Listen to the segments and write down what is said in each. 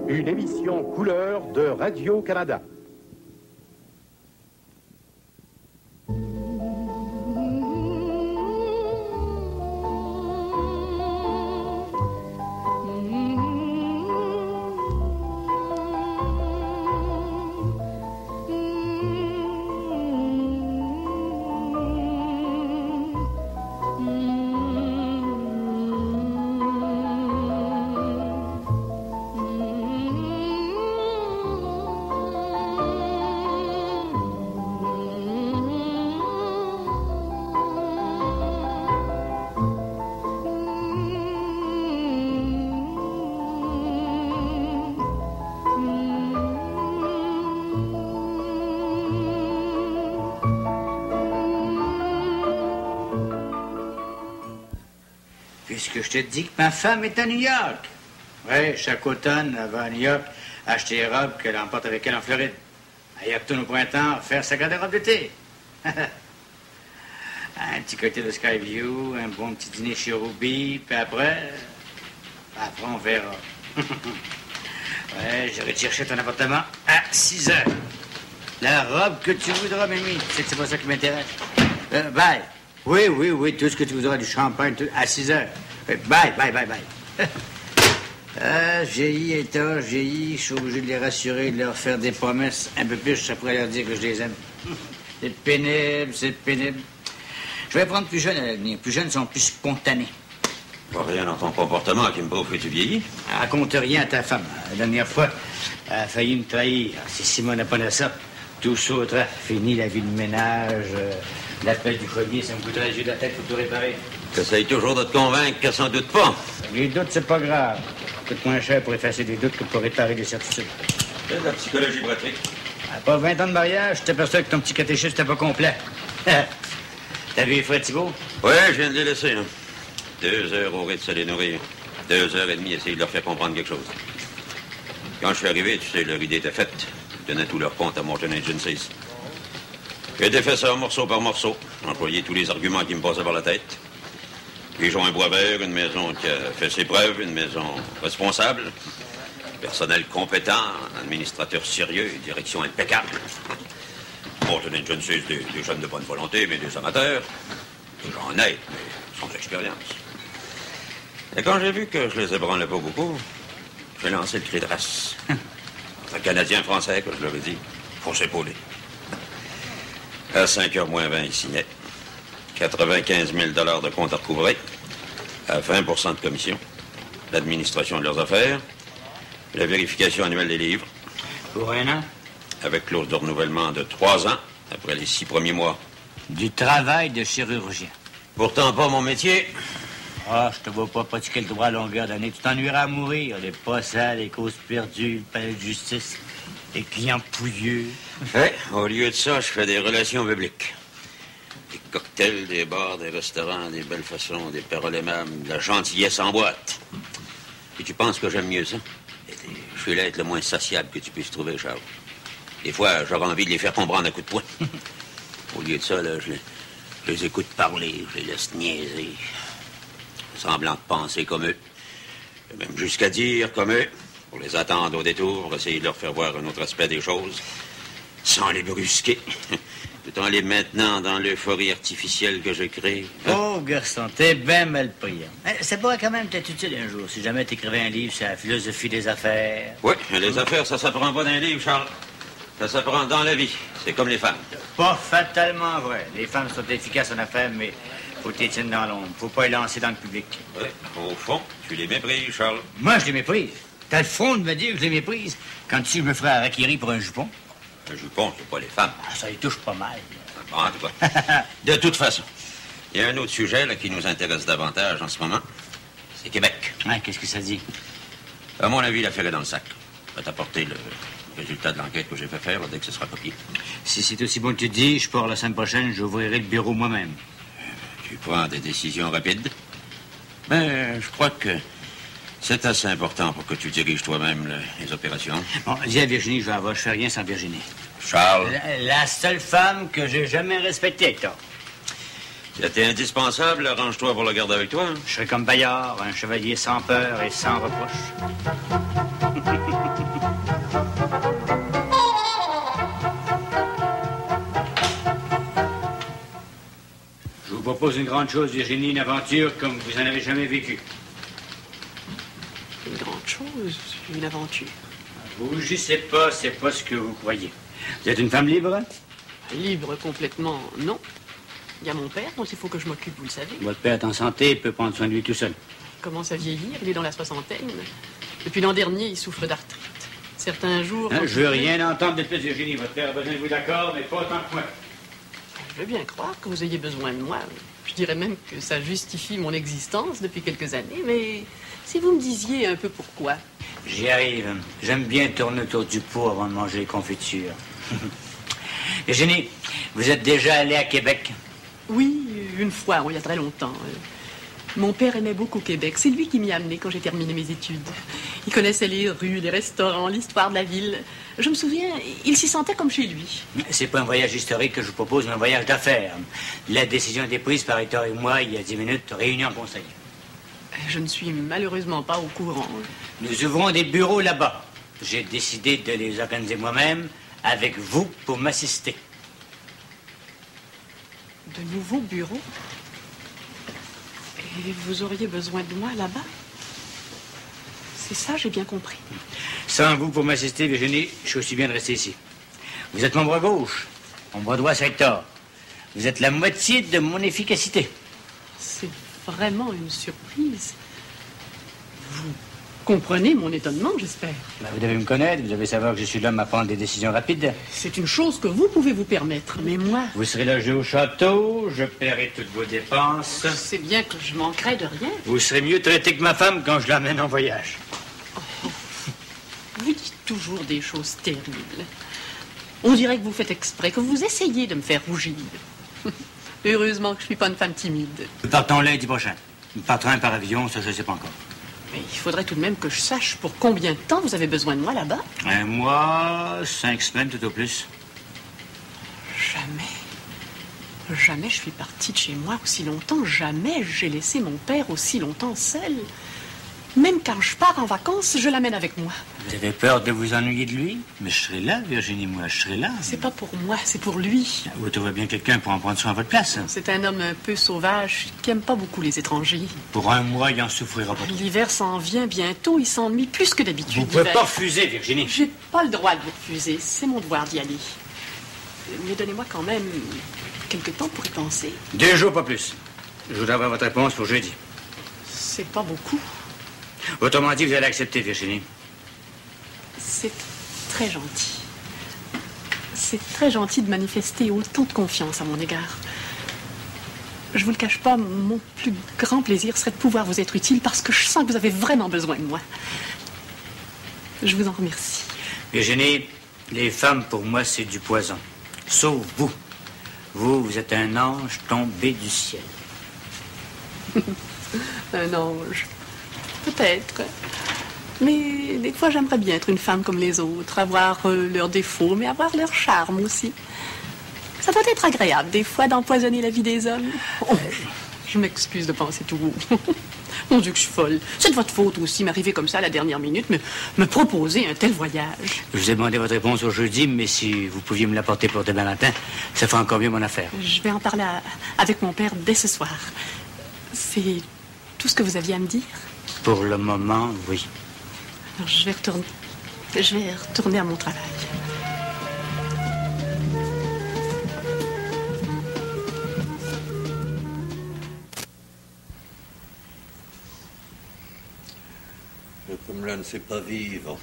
Une émission couleur de Radio-Canada. Puisque je te dis que ma femme est à New York. Oui, chaque automne, elle va à New York acheter les robes qu'elle emporte avec elle en Floride. Elle y retourne au printemps faire sa garde-robe d'été. Un petit côté de Skyview, un bon petit dîner chez Ruby, puis après on verra. Ouais, j'irai te chercher ton appartement à 6 heures. La robe que tu voudras, Mimi. Tu sais que c'est pas ça qui m'intéresse. Bye. Oui, tout ce que tu voudras, du champagne, tout, à 6 heures. Bye. Vieilli, je suis obligé de les rassurer, de leur faire des promesses un peu plus après leur dire que je les aime. C'est pénible. Je vais prendre plus jeune à l'avenir. Plus jeunes sont plus spontanés. Pas rien dans ton comportement qui me prouve que tu vieillis. Raconte rien à ta femme. La dernière fois, elle a failli me trahir. Si Simone n'a pas de ça, tout sautera. Fini la vie de ménage, l'appel du foyer, ça me coûterait les yeux de la tête pour tout réparer. T'essayes toujours de te convaincre qu'elle s'en doute pas. Les doutes, c'est pas grave. Ça coûte moins cher pour effacer des doutes que pour réparer des certitudes. C'est de la psychologie pratique. Pas 20 ans de mariage, je t'aperçois que ton petit catéchisme n'était pas complet. T'as vu Fred Thibault? Oui, je viens de les laisser, là. 2 heures au rythme de se les nourrir. 2h30 essayer de leur faire comprendre quelque chose. Quand je suis arrivé, tu sais, leur idée était faite. Ils donnaient tout leur compte à Morton Agencies. J'ai défait ça morceau par morceau. J'ai employé tous les arguments qui me passaient par la tête. Puis j'ai un bois vert, une maison qui a fait ses preuves, une maison responsable, personnel compétent, administrateur sérieux, direction impeccable. Morton Agencies, des jeunes de bonne volonté, mais des amateurs. Des gens honnêtes, mais sans expérience. Et quand j'ai vu que je les ébranlais pas beaucoup, j'ai lancé le cri de race. Un Canadien français, que je leur ai dit, faut s'épauler. À 5h moins 20, ils signaient. 95 000 $ de compte à recouvrer, à 20 % de commission, l'administration de leurs affaires, la vérification annuelle des livres. Pour 1 an? Avec clause de renouvellement de 3 ans, après les 6 premiers mois. Du travail de chirurgien. Pourtant pas mon métier. Ah, je te vois pas pratiquer le droit à longueur d'année. Tu t'ennuieras à mourir. Les procès, les causes perdues, le palais de justice, les clients pouilleux. Ouais, au lieu de ça, je fais des relations publiques. Des cocktails, des bars, des restaurants, des belles façons, des paroles aimables, de la gentillesse en boîte. Et tu penses que j'aime mieux ça? Je suis l'être le moins sociable que tu puisses trouver, Charles. Des fois, j'aurais envie de les faire comprendre à coups de poing. Au lieu de ça, là, je les écoute parler, je les laisse niaiser. Semblant de penser comme eux. Et même jusqu'à dire comme eux, pour les attendre au détour, pour essayer de leur faire voir un autre aspect des choses, sans les brusquer, tout en les maintenant dans l'euphorie artificielle que je crée. Oh, garçon, t'es bien mal pris. Ça pourrait quand même t'être utile un jour, si jamais t'écrivais un livre sur la philosophie des affaires. Oui, mais les affaires, ça s'apprend pas dans un livre, Charles. Ça s'apprend dans la vie. C'est comme les femmes. Pas fatalement vrai. Les femmes sont efficaces en affaires, mais faut que tu les tiennes dans l'ombre. Faut pas les lancer dans le public. Oui, au fond, tu les méprises, Charles. Moi, je les méprise. T'as le front de me dire que je les méprise quand tu me ferais harakiri pour un jupon. Un jupon, c'est pas les femmes. Ah, ça les touche pas mal. Bon, en tout cas. De toute façon, il y a un autre sujet là, qui nous intéresse davantage en ce moment. C'est Québec. Ouais, qu'est-ce que ça dit? À mon avis, l'affaire est dans le sac. Je vais t'apporter le résultat de l'enquête que j'ai fait faire dès que ce sera copié. Si c'est aussi bon que tu dis, je pars la semaine prochaine, j'ouvrirai le bureau moi-même. Tu prends des décisions rapides. Mais je crois que c'est assez important pour que tu diriges toi-même les opérations. Bon, dis à Virginie que je vais avoir. Je fais rien sans Virginie. Charles. La seule femme que j'ai jamais respectée, Hector. C'était indispensable, arrange-toi pour la garder avec toi. Je serai comme Bayard, un chevalier sans peur et sans reproche. propose une grande chose, Virginie, une aventure comme vous en avez jamais vécu. Une grande chose, une aventure. Vous rougissez pas, c'est pas ce que vous croyez. Vous êtes une femme libre? Libre complètement, non. Il y a mon père dont il faut que je m'occupe, vous le savez. Votre père est en santé, il peut prendre soin de lui tout seul. Il commence à vieillir, il est dans la soixantaine. Depuis l'an dernier, il souffre d'arthrite. Certains jours... Je veux rien entendre de plus, Virginie. Votre père a besoin de vous, d'accord, mais pas autant que moi. Je veux bien croire que vous ayez besoin de moi. Je dirais même que ça justifie mon existence depuis quelques années, mais si vous me disiez un peu pourquoi... J'y arrive. J'aime bien tourner autour du pot avant de manger les confitures. Virginie, vous êtes déjà allée à Québec? Oui, une fois, il y a très longtemps. Mon père aimait beaucoup Québec. C'est lui qui m'y a amené quand j'ai terminé mes études. Il connaissait les rues, les restaurants, l'histoire de la ville. Je me souviens, il s'y sentait comme chez lui. C'est pas un voyage historique que je vous propose, mais un voyage d'affaires. La décision a été prise par Hector et moi il y a 10 minutes, réunion en conseil. Je ne suis malheureusement pas au courant. Nous ouvrons des bureaux là-bas. J'ai décidé de les organiser moi-même, avec vous, pour m'assister. De nouveaux bureaux? Et vous auriez besoin de moi là-bas? C'est ça, j'ai bien compris. Sans vous pour m'assister, Virginie, je suis aussi bien de rester ici. Vous êtes mon bras gauche, mon bras droit, c'est Hector. Vous êtes la moitié de mon efficacité. C'est vraiment une surprise. Vous comprenez mon étonnement, j'espère. Vous devez me connaître, vous devez savoir que je suis l'homme à prendre des décisions rapides. C'est une chose que vous pouvez vous permettre, mais moi... Vous serez logé au château, je paierai toutes vos dépenses. C'est bien que je manquerai de rien. Vous serez mieux traité que ma femme quand je l'emmène en voyage. Oh, vous dites toujours des choses terribles. On dirait que vous faites exprès, que vous essayez de me faire rougir. Heureusement que je ne suis pas une femme timide. Nous partons lundi prochain. Nous partons par avion, ça je ne sais pas encore. Mais il faudrait tout de même que je sache pour combien de temps vous avez besoin de moi là-bas. 1 mois, 5 semaines tout au plus. Jamais je suis partie de chez moi aussi longtemps. Jamais j'ai laissé mon père aussi longtemps seul. Même quand je pars en vacances, je l'amène avec moi. Vous avez peur de vous ennuyer de lui? Mais je serai là, Virginie, moi, je serai là. C'est pas pour moi, c'est pour lui. Vous trouvez bien quelqu'un pour en prendre soin à votre place? C'est un homme un peu sauvage qui aime pas beaucoup les étrangers. Pour 1 mois, il en souffrira pas trop. L'hiver s'en vient bientôt, il s'ennuie plus que d'habitude. Vous pouvez pas refuser, Virginie. J'ai pas le droit de vous refuser, c'est mon devoir d'y aller. Mais donnez-moi quand même quelque temps pour y penser. 2 jours, pas plus. Je voudrais avoir votre réponse pour jeudi. C'est pas beaucoup. Autrement dit, vous allez accepter, Virginie. C'est très gentil. C'est très gentil de manifester autant de confiance à mon égard. Je vous le cache pas, mon plus grand plaisir serait de pouvoir vous être utile parce que je sens que vous avez vraiment besoin de moi. Je vous en remercie. Virginie, les femmes, pour moi, c'est du poison. Sauf vous. Vous êtes un ange tombé du ciel. Un ange. Peut-être. Mais des fois, j'aimerais bien être une femme comme les autres, avoir leurs défauts, mais avoir leur charme aussi. Ça doit être agréable, des fois, d'empoisonner la vie des hommes. Oh, je m'excuse de penser tout haut. Mon Dieu, que je suis folle. C'est de votre faute aussi, m'arriver comme ça à la dernière minute, me proposer un tel voyage. Je vous ai demandé votre réponse au jeudi, mais si vous pouviez me l'apporter pour demain matin, ça ferait encore mieux mon affaire. Je vais en parler avec mon père dès ce soir. C'est tout ce que vous aviez à me dire? Pour le moment, oui. Alors, je vais retourner à mon travail. Comme là ne sait pas vivre,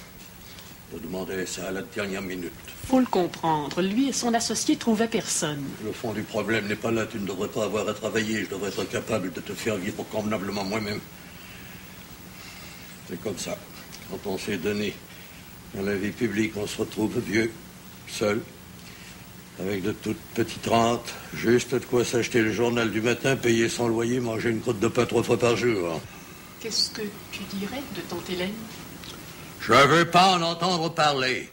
je demandais ça à la dernière minute. Faut le comprendre. Lui et son associé trouvaient personne. Le fond du problème n'est pas là. Tu ne devrais pas avoir à travailler. Je devrais être capable de te faire vivre convenablement moi-même. C'est comme ça. Quand on s'est donné dans la vie publique, on se retrouve vieux, seul, avec de toutes petites rentes, juste de quoi s'acheter le journal du matin, payer son loyer, manger une croûte de pain 3 fois par jour. Qu'est-ce que tu dirais de tante Hélène? Je ne veux pas en entendre parler.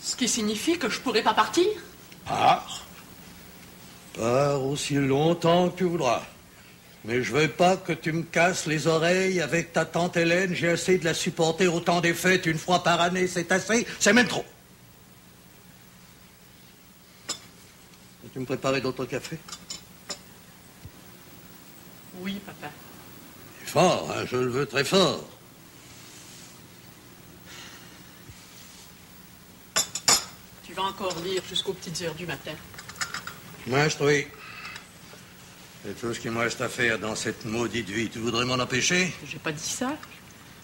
Ce qui signifie que je pourrais pas partir? Pars. Pars aussi longtemps que tu voudras. Mais je veux pas que tu me casses les oreilles avec ta tante Hélène. J'ai assez de la supporter au temps des fêtes 1 fois par année. C'est assez, c'est même trop. Peux-tu me préparer d'autres cafés? Oui, papa. Fort, hein, je le veux très fort. Tu vas encore lire jusqu'aux petites heures du matin. Moi, je trouve. C'est tout ce qu'il me reste à faire dans cette maudite vie. Tu voudrais m'en empêcher? J'ai pas dit ça.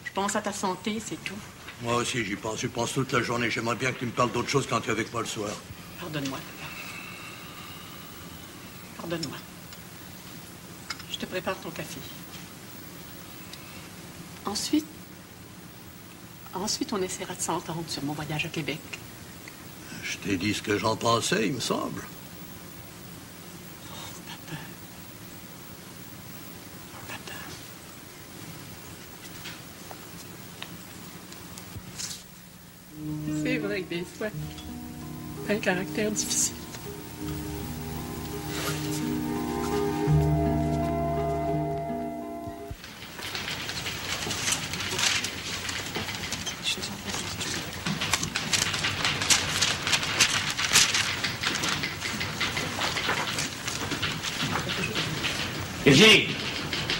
Je pense à ta santé, c'est tout. Moi aussi, j'y pense. Je pense toute la journée. J'aimerais bien que tu me parles d'autre chose quand tu es avec moi le soir. Pardonne-moi, papa. Pardonne-moi. Je te prépare ton café. Ensuite, on essaiera de s'entendre sur mon voyage à Québec. Je t'ai dit ce que j'en pensais, il me semble. Papa. Papa. C'est vrai que des fois, t'as un caractère difficile. Virginie,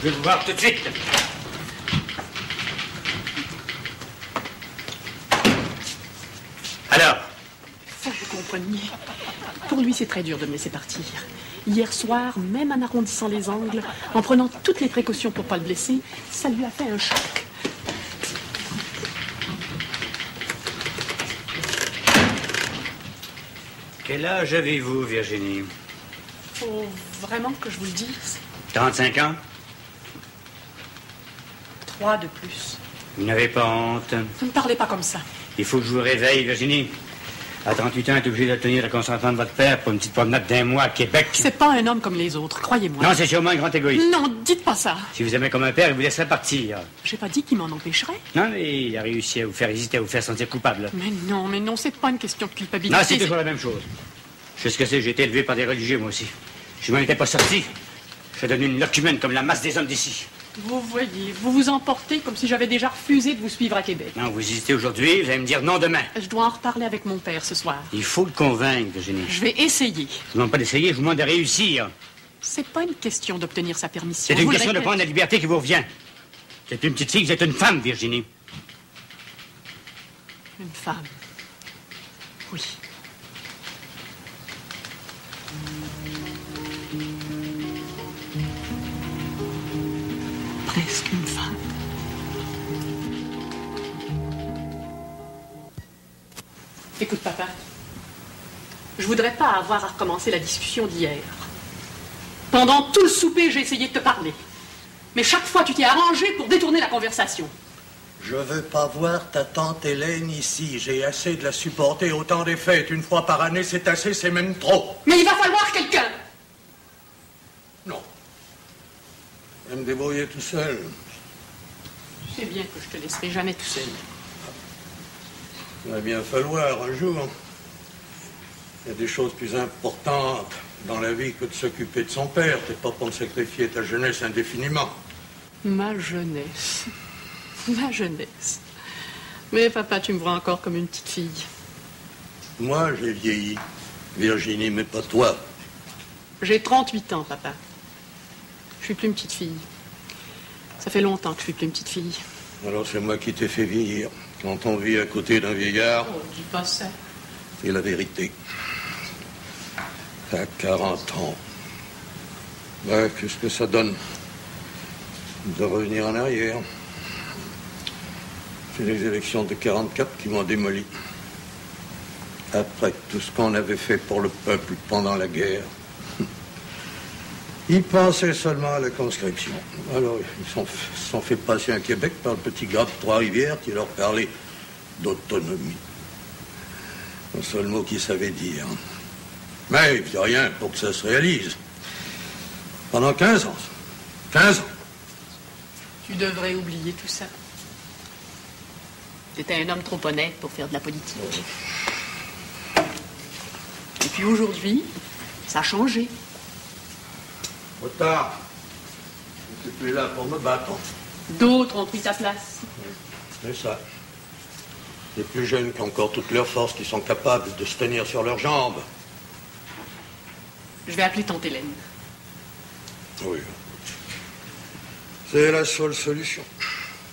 je vais vous voir tout de suite. Alors? Ça, vous compreniez. Pour lui, c'est très dur de me laisser partir. Hier soir, même en arrondissant les angles, en prenant toutes les précautions pour pas le blesser, ça lui a fait un choc. Quel âge avez-vous, Virginie? Faut vraiment que je vous le dise. 35 ans? 3 de plus. Vous n'avez pas honte? Ne me parlez pas comme ça. Il faut que je vous réveille, Virginie. À 38 ans, vous êtes obligé d'obtenir le consentement de votre père pour une petite promenade d'un mois à Québec. C'est pas un homme comme les autres, croyez-moi. Non, c'est sûrement un grand égoïste. Non, dites pas ça. Si vous aimez comme un père, il vous laisserait partir. J'ai pas dit qu'il m'en empêcherait. Non, mais il a réussi à vous faire hésiter, à vous faire sentir coupable. Mais non, c'est pas une question de culpabilité. Non, c'est toujours la même chose. Je sais ce que c'est, j'ai été élevé par des religieux, moi aussi. Je m'en étais pas sorti. Je suis devenu une locumène comme la masse des hommes d'ici. Vous voyez, vous vous emportez comme si j'avais déjà refusé de vous suivre à Québec. Non, vous hésitez aujourd'hui, vous allez me dire non demain. Je dois en reparler avec mon père ce soir. Il faut le convaincre, Virginie. Je vais essayer. Je ne demande pas d'essayer, je vous demande de réussir. C'est pas une question d'obtenir sa permission. C'est une Vous le question de répète. prendre la liberté qui vous revient. Vous êtes une petite fille, vous êtes une femme, Virginie. Une femme. Oui. Presque une femme. Écoute, papa. Je voudrais pas avoir à recommencer la discussion d'hier. Pendant tout le souper, j'ai essayé de te parler. Mais chaque fois, tu t'es arrangé pour détourner la conversation. Je veux pas voir ta tante Hélène ici. J'ai assez de la supporter au temps des fêtes. Une fois par année, c'est assez, c'est même trop. Mais il va falloir quelqu'un. Non. Je vais me débrouiller tout seul. Tu sais bien que je te laisserai jamais tout seul. Il va bien falloir un jour. Il y a des choses plus importantes dans la vie que de s'occuper de son père. T'es pas pour me sacrifier ta jeunesse indéfiniment. Ma jeunesse. Ma jeunesse. Mais papa, tu me vois encore comme une petite fille. Moi, j'ai vieilli. Virginie, mais pas toi. J'ai 38 ans, papa. Je suis plus une petite fille. Ça fait longtemps que je suis plus une petite fille. Alors c'est moi qui t'ai fait vieillir. Quand on vit à côté d'un vieillard, Oh, dis pas ça. c'est la vérité. T'as 40 ans. Ouais, qu'est-ce que ça donne de revenir en arrière? C'est les élections de 44 qui m'ont démoli. Après tout ce qu'on avait fait pour le peuple pendant la guerre. Ils pensaient seulement à la conscription. Alors, ils se sont fait passer à Québec par le petit gars de Trois-Rivières qui leur parlait d'autonomie. Le seul mot qu'ils savaient dire. Mais il n'y a rien pour que ça se réalise. Pendant 15 ans. 15 ans. Tu devrais oublier tout ça. T'étais un homme trop honnête pour faire de la politique. Et puis aujourd'hui, ça a changé. Trop tard. Je ne suis plus là pour me battre. D'autres ont pris ta place. C'est ça. Les plus jeunes qui ont encore toutes leurs forces, qui sont capables de se tenir sur leurs jambes. Je vais appeler tante Hélène. Oui. C'est la seule solution.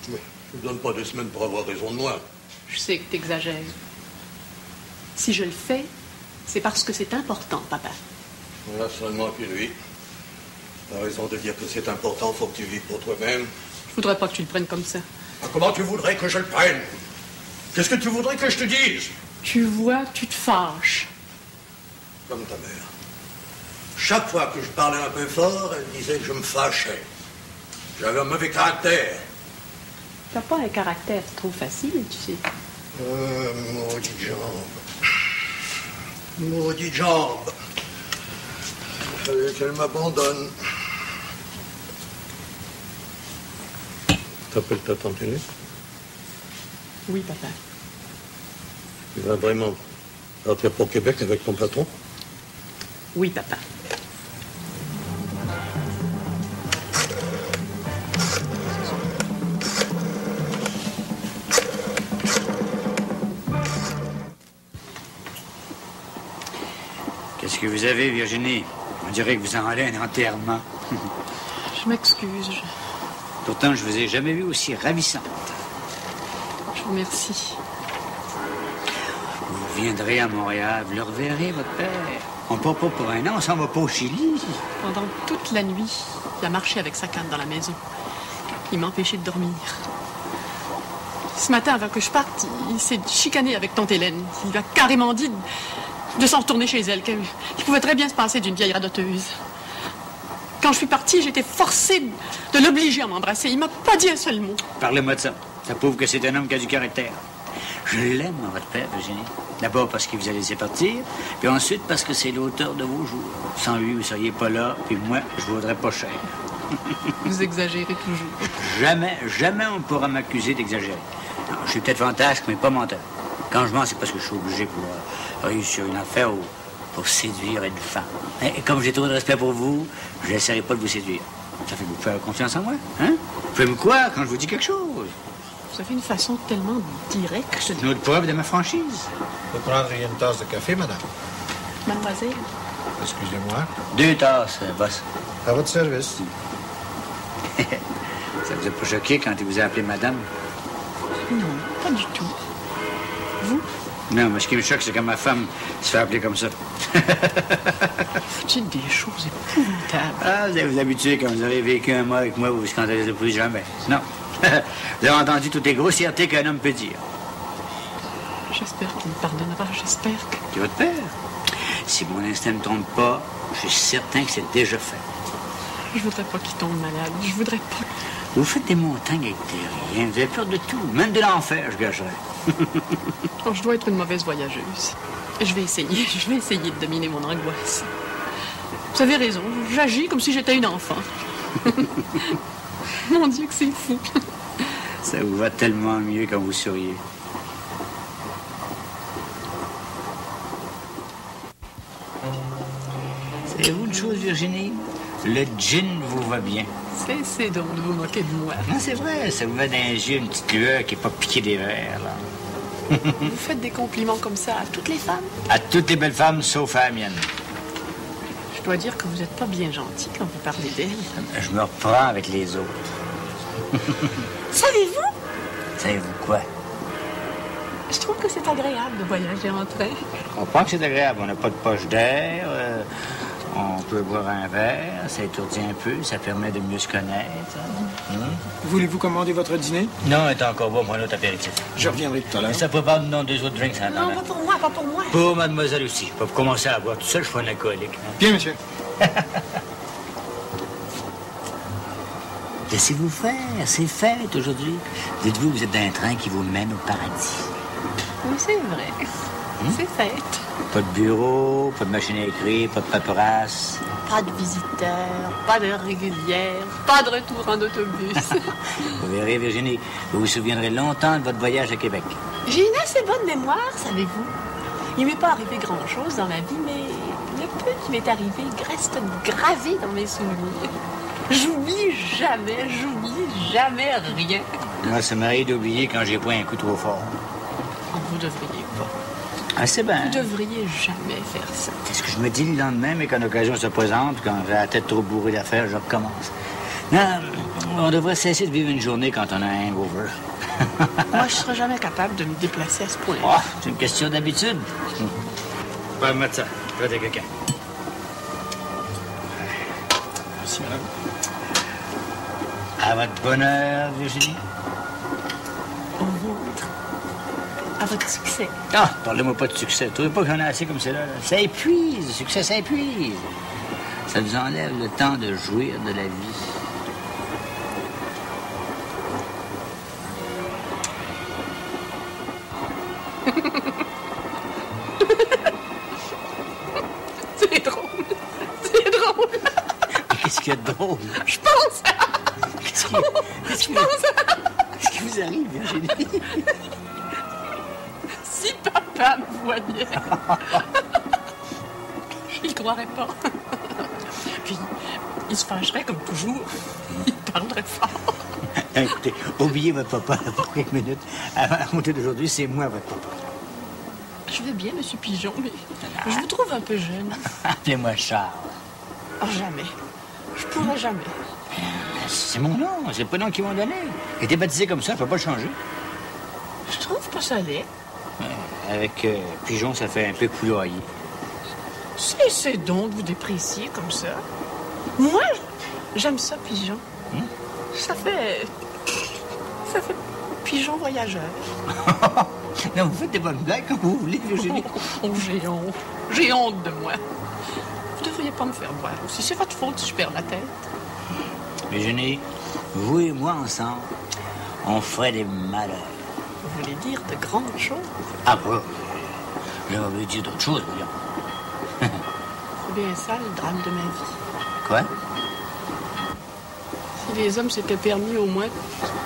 Mais je ne donne pas 2 semaines pour avoir raison de moi. Je sais que t'exagères. Si je le fais, c'est parce que c'est important, papa. Voilà seulement qu'une vie. T'as raison de dire que c'est important, faut que tu vives pour toi-même. Je voudrais pas que tu le prennes comme ça. Ah, comment tu voudrais que je le prenne? Qu'est-ce que tu voudrais que je te dise? Tu vois, tu te fâches. Comme ta mère. Chaque fois que je parlais un peu fort, elle disait que je me fâchais. J'avais un mauvais caractère. T'as pas un caractère trop facile, tu sais. Maudite jambe. Maudite jambe. Il fallait qu'elle m'abandonne. T'appelles ta tante Aînée? Oui, papa. Tu vas vraiment partir pour Québec avec ton patron? Oui, papa. Qu'est-ce que vous avez, Virginie? On dirait que vous en allez à un enterrement. Je m'excuse. Pourtant, je vous ai jamais vu aussi ravissante. Je vous remercie. Vous viendrez à Montréal, vous le reverrez, votre père. On part pas pour un an, on s'en va pas au Chili. Pendant toute la nuit, il a marché avec sa canne dans la maison. Il m'empêchait de dormir. Ce matin, avant que je parte, il s'est chicané avec tante Hélène. Il a carrément dit de s'en retourner chez elle, qu'il pouvait très bien se passer d'une vieille radoteuse. Quand je suis partie, j'étais forcée de l'obliger à m'embrasser. Il m'a pas dit un seul mot. Parlez-moi de ça. Ça prouve que c'est un homme qui a du caractère. Je l'aime, votre père, Virginie. D'abord parce qu'il vous a laissé partir, puis ensuite parce que c'est l'auteur de vos jours. Sans lui, vous seriez pas là, puis moi, je vaudrais pas cher. Vous exagérez toujours. Jamais on pourra m'accuser d'exagérer. Non, je suis peut-être fantasque, mais pas menteur. Quand je mens, c'est parce que je suis obligé pour réussir une affaire ou pour séduire une femme. Et comme j'ai trop de respect pour vous, je n'essaierai pas de vous séduire. Ça fait que vous faire confiance en moi, hein? Vous pouvez me croire quand je vous dis quelque chose. Vous avez une façon tellement directe. C'est une autre preuve de ma franchise. Vous prendriez une tasse de café, madame? Mademoiselle, Excusez-moi. 2 tasses, boss. À votre service. Ça vous a pas choqué quand il vous a appelé madame? non, pas du tout. Vous? Non, mais ce qui me choque, c'est que ma femme se fait appeler comme ça. Vous dites des choses épouvantables. Ah, vous allez vous habituer quand vous avez vécu un mois avec moi, vous vous scandalisez plus jamais. Non. Vous avez entendu toutes les grossièretés qu'un homme peut dire. J'espère qu'il me pardonnera, j'espère que... C'est votre père. Si mon instinct ne me trompe pas, je suis certain que c'est déjà fait. Je voudrais pas qu'il tombe malade. Je voudrais pas... Vous faites des montagnes avec des riens. Vous avez peur de tout. Même de l'enfer, je gagerais. Oh, je dois être une mauvaise voyageuse. Je vais essayer de dominer mon angoisse. Vous avez raison, j'agis comme si j'étais une enfant. Mon Dieu que c'est fou. Ça vous va tellement mieux quand vous souriez. Savez-vous une chose, Virginie? Le gin vous va bien. Cessez donc de vous moquer de moi. Non, c'est vrai, ça vous met dans les yeux une petite lueur qui n'est pas piquée des verres, là. Vous faites des compliments comme ça à toutes les femmes? À toutes les belles femmes, sauf à la mienne. Je dois dire que vous n'êtes pas bien gentil quand vous parlez d'elle. Je me reprends avec les autres. Savez-vous? Savez-vous quoi? Je trouve que c'est agréable de voyager en train. Je comprends que c'est agréable. On n'a pas de poche d'air. On peut boire un verre. Ça étourdit un peu. Ça permet de mieux se connaître. Voulez-vous commander votre dîner? Non, elle est encore bon pour un autre apéritif. Je reviendrai tout à l'heure. Ça prépare non 2 autres drinks en Non, attendant. pas pour moi, pas pour moi. Pour mademoiselle aussi. Pour commencer à boire tout seul, je suis un alcoolique. Hein. Bien, monsieur. Laissez-vous faire. C'est fête aujourd'hui. Dites-vous que vous êtes dans un train qui vous mène au paradis. Oui, c'est vrai. C'est fête. Pas de bureau, pas de machine à écrire, pas de paperasse. Pas de visiteurs, pas d'heure régulière, pas de retour en autobus. Vous verrez, Virginie, vous vous souviendrez longtemps de votre voyage à Québec. J'ai une assez bonne mémoire, savez-vous. Il m'est pas arrivé grand-chose dans la vie, mais le peu qui m'est arrivé reste gravé dans mes souvenirs. J'oublie jamais rien. Moi, ça m'arrive d'oublier quand j'ai pris un coup trop fort. Vous devriez pas. Ah, c'est bien. Vous devriez jamais faire ça. C'est ce que je me dis le lendemain, mais quand l'occasion se présente, quand j'ai la tête trop bourrée d'affaires, je recommence. Non, On devrait cesser de vivre une journée quand on a un hangover. Moi, je serais jamais capable de me déplacer à ce point. Oh, c'est une question d'habitude. On va mettre ça. Prêtez quelqu'un. Merci, madame. À votre bonheur, Virginie. Au vôtre. À votre succès. Ah, parlez-moi pas de succès. Vous trouvez pas que j'en ai assez comme c'est là? Ça épuise. Le succès, ça épuise. Ça vous enlève le temps de jouir de la vie. C'est drôle. C'est drôle. Qu'est-ce qu'il y a de drôle? Je pense à... Qu'est-ce qui vous arrive, Virginie? Si papa me voyait, il croirait pas. Puis, il se fâcherait comme toujours. Il parlerait fort. Écoutez, oubliez votre papa pour quelques minutes. À compter d'aujourd'hui, c'est moi votre papa. Je vais bien, monsieur Pigeon, mais je vous trouve un peu jeune. Appelez-moi Charles. Oh, jamais. Je pourrais jamais. C'est mon nom, c'est le prénom qu'ils m'ont donné. Il était baptisé comme ça, je peux pas le changer. Je trouve pas ça laid. Avec Pigeon, ça fait un peu couloyer. C'est donc de vous déprécier comme ça. Moi, j'aime ça, Pigeon. Ça fait Pigeon voyageur. Non, vous faites des bonnes blagues comme vous voulez, Virginie. Oh, j'ai honte. J'ai honte de moi. Vous devriez pas me faire boire aussi. C'est votre faute si je perds la tête. Virginie, vous et moi ensemble, on ferait des malheurs. Vous voulez dire de grandes choses? Ah bon? J'avais dit d'autres choses, voyons. C'est bien ça, le drame de ma vie. Quoi? Si les hommes s'étaient permis au moins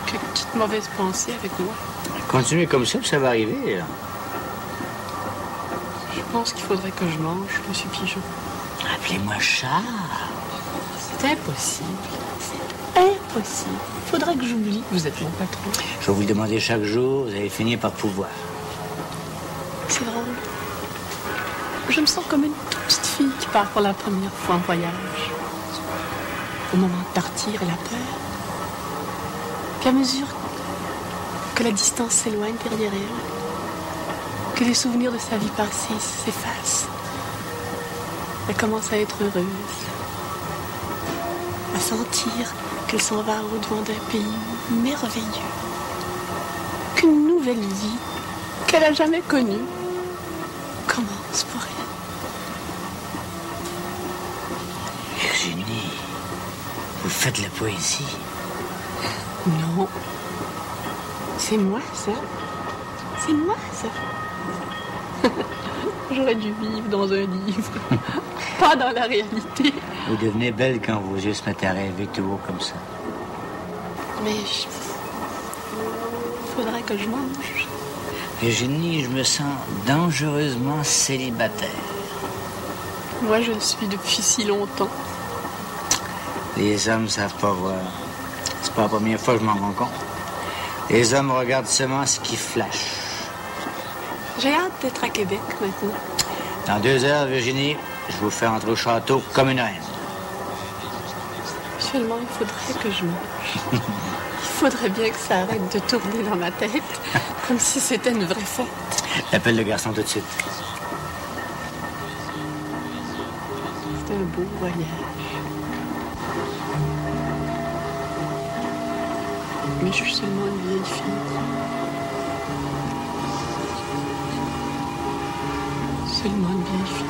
quelques petites mauvaises pensées avec moi. Continuez comme ça, puis ça va arriver, là. Je pense qu'il faudrait que je mange, monsieur Pigeon. Appelez-moi Charles. C'est impossible. C'est impossible. Il faudrait que j'oublie que vous êtes mon patron. Je vais vous le demander chaque jour, vous allez finir par pouvoir. C'est drôle. Je me sens comme une toute petite fille qui part pour la première fois en voyage. Au moment de partir, elle a peur. Puis à mesure que la distance s'éloigne derrière elle, que les souvenirs de sa vie passée s'effacent, elle commence à être heureuse, à sentir qu'elle s'en va au-devant d'un pays merveilleux, qu'une nouvelle vie qu'elle n'a jamais connue commence pour elle. Virginie, vous faites de la poésie. Non. C'est moi, ça. C'est moi, ça. J'aurais dû vivre dans un livre, pas dans la réalité. Vous devenez belle quand vos yeux se mettent à rêver tout haut comme ça. Mais il faudrait que je mange. Virginie, je me sens dangereusement célibataire. Moi, je le suis depuis si longtemps. Les hommes savent pas voir. C'est pas la première fois que je m'en rends compte. Les hommes regardent seulement ce qui flash. J'ai hâte d'être à Québec maintenant. Dans 2 heures, Virginie, je vous fais entrer au château comme une reine. Seulement, il faudrait que je mange. Il faudrait bien que ça arrête de tourner dans ma tête, comme si c'était une vraie fête. J'appelle le garçon tout de suite. C'est un beau voyage. Mais je suis seulement une vieille fille. Seulement une vieille fille.